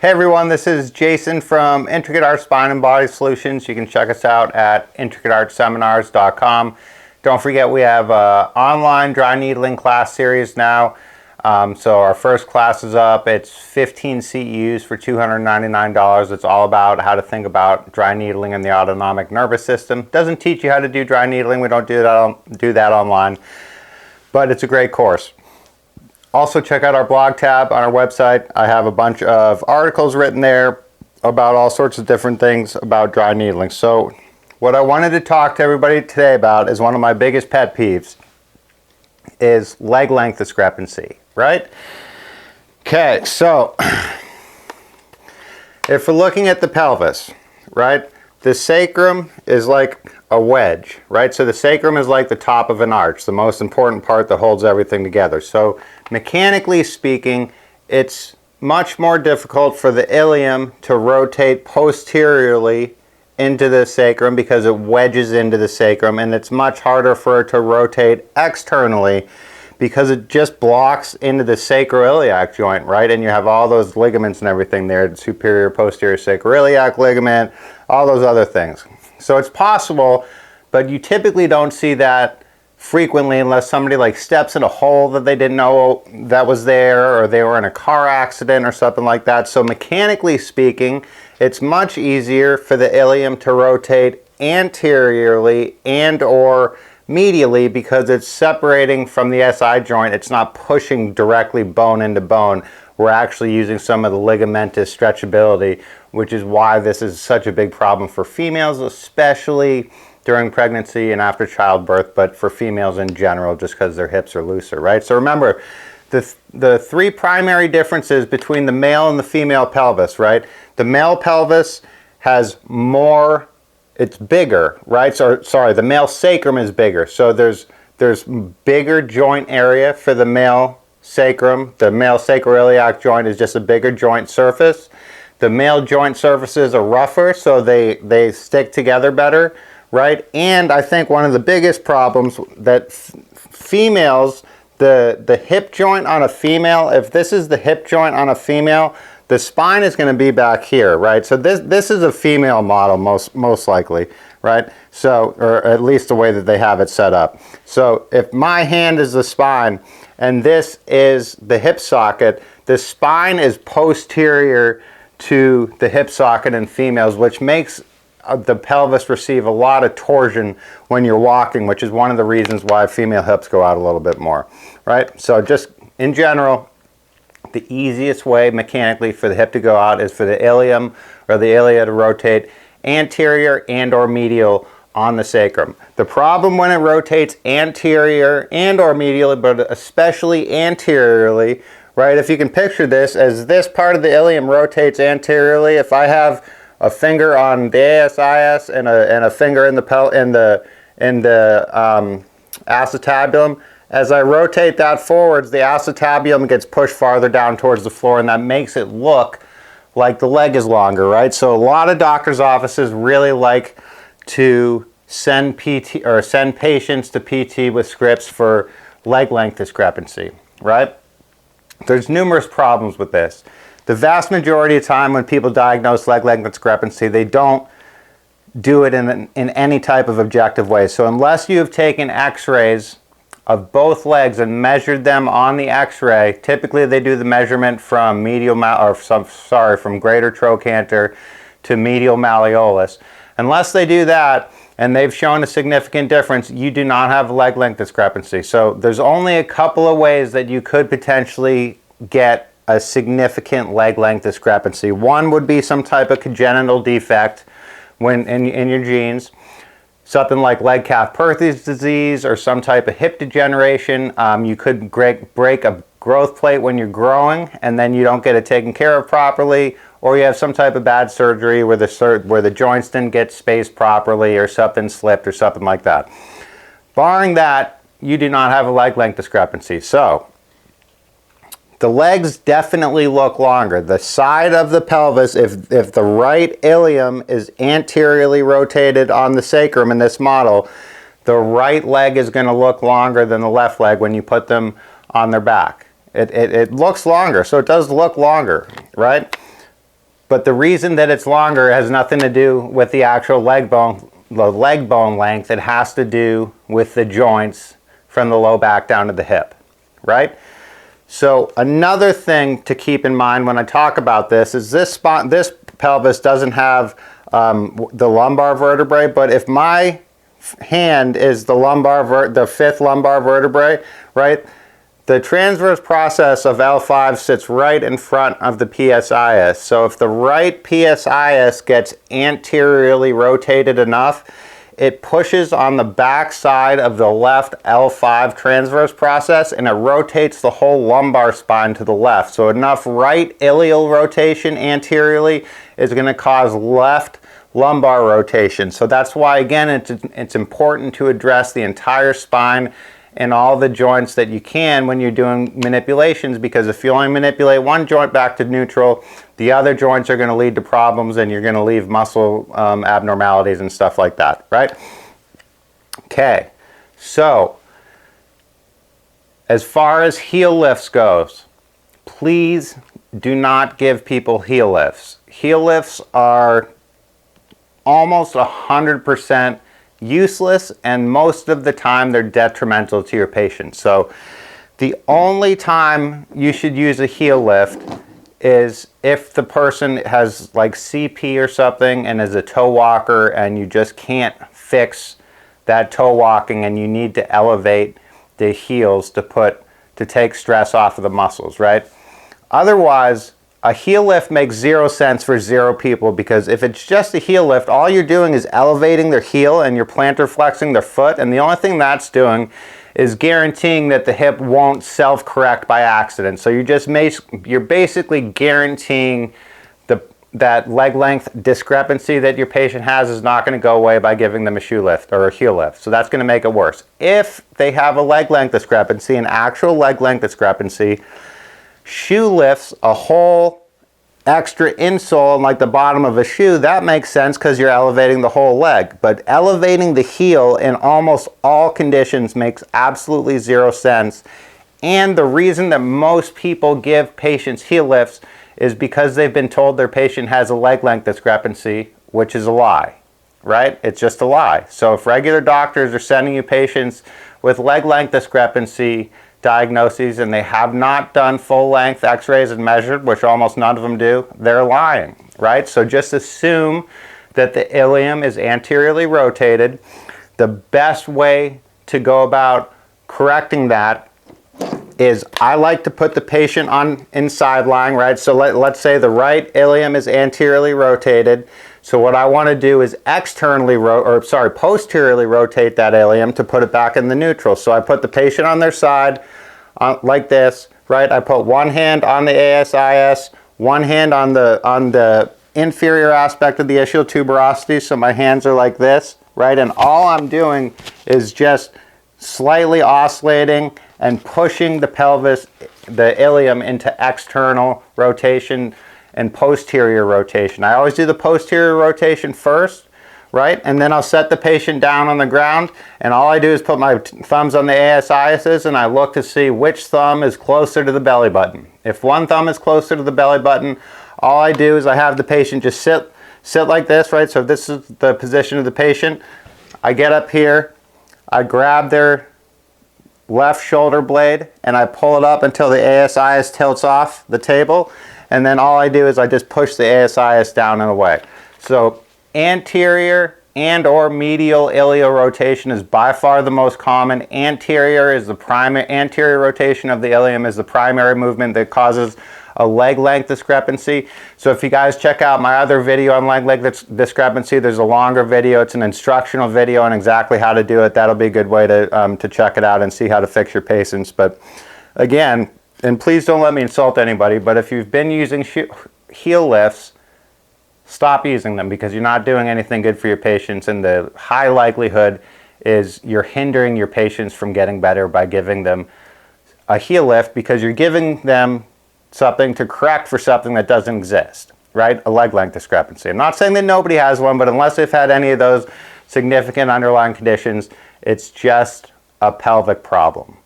Hey everyone, this is Jason from Intricate Art Spine and Body Solutions. You can check us out at intricateartseminars.com. Don't forget we have an online dry needling class series now. So our first class is up. It's 15 CEUs for $299. It's all about how to think about dry needling in the autonomic nervous system. Doesn't teach you how to do dry needling. We don't do that online, but it's a great course. Also, check out our blog tab on our website. I have a bunch of articles written there about all sorts of different things about dry needling. So what I wanted to talk to everybody today about is one of my biggest pet peeves is leg length discrepancy, right? Okay, so if we're looking at the pelvis, right, the sacrum is like a wedge, right? So the sacrum is like the top of an arch, the most important part that holds everything together. So mechanically speaking, it's much more difficult for the ilium to rotate posteriorly into the sacrum because it wedges into the sacrum, and it's much harder for it to rotate externally because it just blocks into the sacroiliac joint, right? And you have all those ligaments and everything there, the superior posterior sacroiliac ligament, all those other things. So it's possible, but you typically don't see that frequently unless somebody like steps in a hole that they didn't know that was there, or they were in a car accident or something like that. So mechanically speaking, it's much easier for the ilium to rotate anteriorly and or medially because it's separating from the SI joint. It's not pushing directly bone into bone. We're actually using some of the ligamentous stretchability, which is why this is such a big problem for females, especially during pregnancy and after childbirth, but for females in general, just because their hips are looser, right? So remember, the three primary differences between the male and the female pelvis, right? The male pelvis has more, it's bigger, right? So, sorry, the male sacrum is bigger. So there's bigger joint area for the male sacrum. The male sacroiliac joint is just a bigger joint surface. The male joint surfaces are rougher, so they stick together better, right? And I think one of the biggest problems that females, the hip joint on a female, if this is the hip joint on a female, the spine is going to be back here, right? So this is a female model most likely, right? So, or at least the way that they have it set up. So if my hand is the spine and this is the hip socket, the spine is posterior to the hip socket in females, which makes the pelvis receive a lot of torsion when you're walking, which is one of the reasons why female hips go out a little bit more, right? So just in general, the easiest way mechanically for the hip to go out is for the ilium or the ilia to rotate anterior and or medial on the sacrum. The problem when it rotates anterior and or medially, but especially anteriorly, right? If you can picture this as this part of the ilium rotates anteriorly, if I have a finger on the ASIS and a finger in the acetabulum, as I rotate that forwards, the acetabulum gets pushed farther down towards the floor, and that makes it look like the leg is longer, right? So a lot of doctors' offices really like to send patients to PT with scripts for leg length discrepancy, right? There's numerous problems with this. The vast majority of time when people diagnose leg length discrepancy, they don't do it in any type of objective way. So unless you have taken x-rays of both legs and measured them on the x-ray, typically they do the measurement from from greater trochanter to medial malleolus. Unless they do that and they've shown a significant difference, you do not have leg length discrepancy. So there's only a couple of ways that you could potentially get a significant leg length discrepancy. One would be some type of congenital defect when in your genes, something like leg calf Perthes disease or some type of hip degeneration. You could break a growth plate when you're growing and then you don't get it taken care of properly, or you have some type of bad surgery where the joints didn't get spaced properly or something slipped or something like that. Barring that, you do not have a leg length discrepancy. So the legs definitely look longer. The side of the pelvis, if the right ilium is anteriorly rotated on the sacrum in this model, the right leg is going to look longer than the left leg when you put them on their back. It looks longer, so it does look longer, right? But the reason that it's longer has nothing to do with the actual leg bone, the leg bone length. It has to do with the joints from the low back down to the hip, right? So another thing to keep in mind when I talk about this is this pelvis doesn't have the lumbar vertebrae, but if my hand is the fifth lumbar vertebrae, right? The transverse process of L5 sits right in front of the PSIS. So if the right PSIS gets anteriorly rotated enough, it pushes on the back side of the left L5 transverse process and it rotates the whole lumbar spine to the left. So enough right ilial rotation anteriorly is going to cause left lumbar rotation. So that's why, again, it's important to address the entire spine and all the joints that you can when you're doing manipulations, because if you only manipulate one joint back to neutral, the other joints are going to lead to problems and you're going to leave muscle abnormalities and stuff like that, right? Okay, so as far as heel lifts goes, please do not give people heel lifts. Heel lifts are almost 100% useless, and most of the time they're detrimental to your patient. So the only time you should use a heel lift is if the person has like CP or something and is a toe walker and you just can't fix that toe walking and you need to elevate the heels to take stress off of the muscles, right? Otherwise, a heel lift makes zero sense for zero people, because if it's just a heel lift, all you're doing is elevating their heel and you're plantar flexing their foot, and the only thing that's doing is guaranteeing that the hip won't self-correct by accident. So you're basically guaranteeing that leg length discrepancy that your patient has is not going to go away by giving them a shoe lift or a heel lift. So that's going to make it worse. If they have a leg length discrepancy, an actual leg length discrepancy, shoe lifts, a whole extra insole like the bottom of a shoe, that makes sense because you're elevating the whole leg. But elevating the heel in almost all conditions makes absolutely zero sense. And the reason that most people give patients heel lifts is because they've been told their patient has a leg length discrepancy, which is a lie, right? It's just a lie. So if regular doctors are sending you patients with leg length discrepancy diagnoses and they have not done full length x-rays and measured, which almost none of them do, they're lying, right? So just assume that the ilium is anteriorly rotated. The best way to go about correcting that is I like to put the patient in side lying, right? So let's say the right ilium is anteriorly rotated. So what I want to do is posteriorly rotate that ilium to put it back in the neutral. So I put the patient on their side like this, right? I put one hand on the ASIS, one hand on the inferior aspect of the ischial tuberosity. So my hands are like this, right? And all I'm doing is just slightly oscillating and pushing the pelvis, the ilium, into external rotation and posterior rotation. I always do the posterior rotation first, right? And then I'll set the patient down on the ground, and all I do is put my thumbs on the ASISs and I look to see which thumb is closer to the belly button. If one thumb is closer to the belly button, all I do is I have the patient just sit like this, right? So this is the position of the patient. I get up here, I grab their left shoulder blade and I pull it up until the ASIS tilts off the table, and then all I do is I just push the ASIS down and away. So anterior and or medial ilial rotation is by far the most common. Anterior rotation of the ilium is the primary movement that causes a leg length discrepancy. So if you guys check out my other video on leg length discrepancy, there's a longer video. It's an instructional video on exactly how to do it. That'll be a good way to check it out and see how to fix your patients. But again, and please don't let me insult anybody, but if you've been using heel lifts, stop using them, because you're not doing anything good for your patients, and the high likelihood is you're hindering your patients from getting better by giving them a heel lift, because you're giving them something to correct for something that doesn't exist, right? A leg length discrepancy. I'm not saying that nobody has one, but unless they've had any of those significant underlying conditions, it's just a pelvic problem.